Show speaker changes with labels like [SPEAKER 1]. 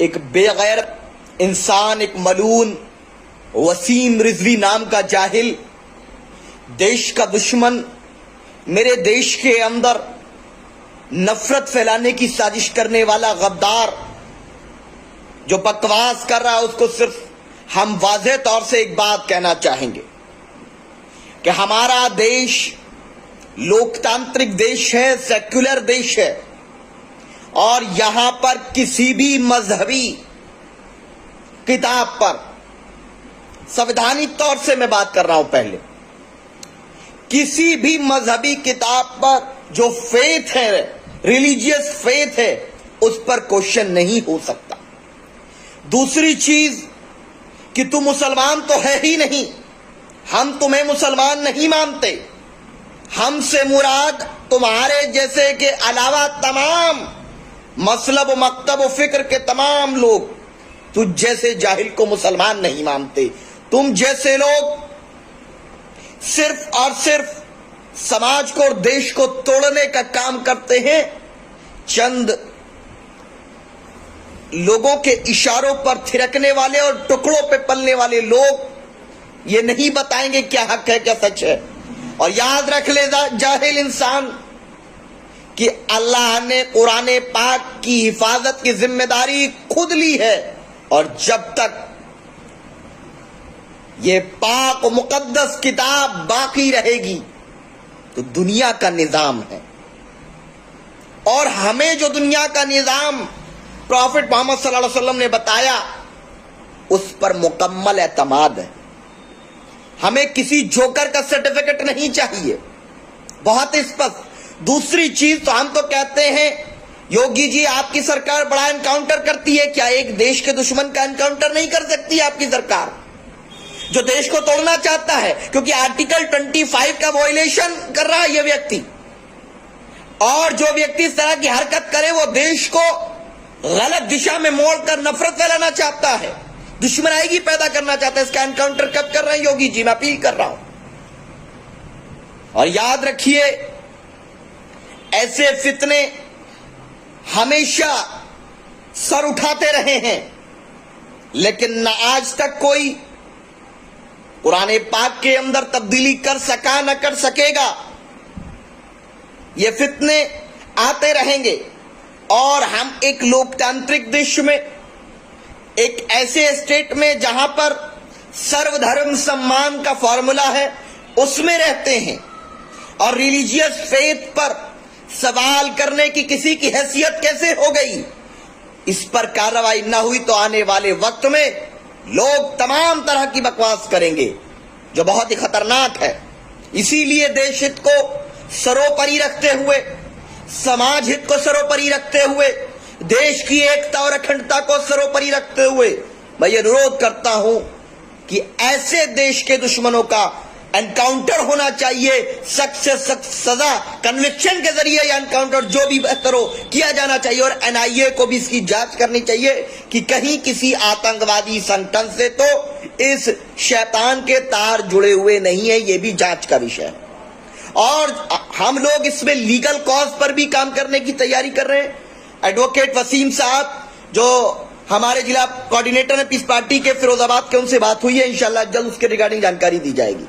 [SPEAKER 1] एक बेगैर इंसान, एक मलून वसीम रिजवी नाम का जाहिल, देश का दुश्मन, मेरे देश के अंदर नफरत फैलाने की साजिश करने वाला गद्दार जो बकवास कर रहा है, उसको सिर्फ हम वाज़ेह तौर से एक बात कहना चाहेंगे कि हमारा देश लोकतांत्रिक देश है, सेक्युलर देश है, और यहां पर किसी भी मजहबी किताब पर, संवैधानिक तौर से मैं बात कर रहा हूं, पहले किसी भी मजहबी किताब पर जो फेथ है, रिलीजियस फेथ है, उस पर क्वेश्चन नहीं हो सकता। दूसरी चीज कि तू मुसलमान तो है ही नहीं, हम तुम्हें मुसलमान नहीं मानते, हमसे मुराद तुम्हारे जैसे के अलावा तमाम मसलब मकतब व फिक्र के तमाम लोग तुझ जैसे जाहिल को मुसलमान नहीं मानते। तुम जैसे लोग सिर्फ और सिर्फ समाज को और देश को तोड़ने का काम करते हैं। चंद लोगों के इशारों पर थिरकने वाले और टुकड़ों पे पलने वाले लोग ये नहीं बताएंगे क्या हक है क्या सच है। और याद रख ले जाहिल इंसान कि अल्लाह ने कुरान पाक की हिफाजत की जिम्मेदारी खुद ली है, और जब तक ये पाक मुकद्दस किताब बाकी रहेगी तो दुनिया का निजाम है। और हमें जो दुनिया का निजाम प्रॉफिट मोहम्मद सल्लल्लाहु अलैहि वसल्लम ने बताया, उस पर मुकम्मल एतमाद है। हमें किसी जोकर का सर्टिफिकेट नहीं चाहिए, बहुत स्पष्ट। दूसरी चीज तो हम तो कहते हैं योगी जी आपकी सरकार बड़ा एनकाउंटर करती है, क्या एक देश के दुश्मन का एनकाउंटर नहीं कर सकती आपकी सरकार जो देश को तोड़ना चाहता है? क्योंकि आर्टिकल 25 का वॉयलेशन कर रहा है ये व्यक्ति, और जो व्यक्ति इस तरह की हरकत करे वो देश को गलत दिशा में मोड़कर नफरत फैलाना चाहता है, दुश्मनाई पैदा करना चाहता है। इसका एनकाउंटर कब कर रहे हैं योगी जी? मैं अपील कर रहा हूं। और याद रखिए, ऐसे फितने हमेशा सर उठाते रहे हैं, लेकिन न आज तक कोई कुरान पाक के अंदर तब्दीली कर सका न कर सकेगा। ये फितने आते रहेंगे, और हम एक लोकतांत्रिक देश में, एक ऐसे स्टेट में जहां पर सर्वधर्म सम्मान का फॉर्मूला है, उसमें रहते हैं। और रिलीजियस फेथ पर सवाल करने की किसी की हैसियत कैसे हो गई, इस पर कार्रवाई न हुई तो आने वाले वक्त में लोग तमाम तरह की बकवास करेंगे जो बहुत ही खतरनाक है। इसीलिए देश हित को सर्वोपरि रखते हुए, समाज हित को सर्वोपरि रखते हुए, देश की एकता और अखंडता को सर्वोपरि रखते हुए मैं ये अनुरोध करता हूं कि ऐसे देश के दुश्मनों का एनकाउंटर होना चाहिए, सख्त से सख्त सजा, कन्विक्शन के जरिए यह एनकाउंटर जो भी बेहतर हो किया जाना चाहिए। और एनआईए को भी इसकी जांच करनी चाहिए कि कहीं किसी आतंकवादी संगठन से तो इस शैतान के तार जुड़े हुए नहीं है, ये भी जांच का विषय है। और हम लोग इसमें लीगल कॉज पर भी काम करने की तैयारी कर रहे हैं। एडवोकेट वसीम साहब जो हमारे जिला कोऑर्डिनेटर है पीस पार्टी के फिरोजाबाद के, उनसे बात हुई है, इंशाल्लाह जल्द उसके रिगार्डिंग जानकारी दी जाएगी।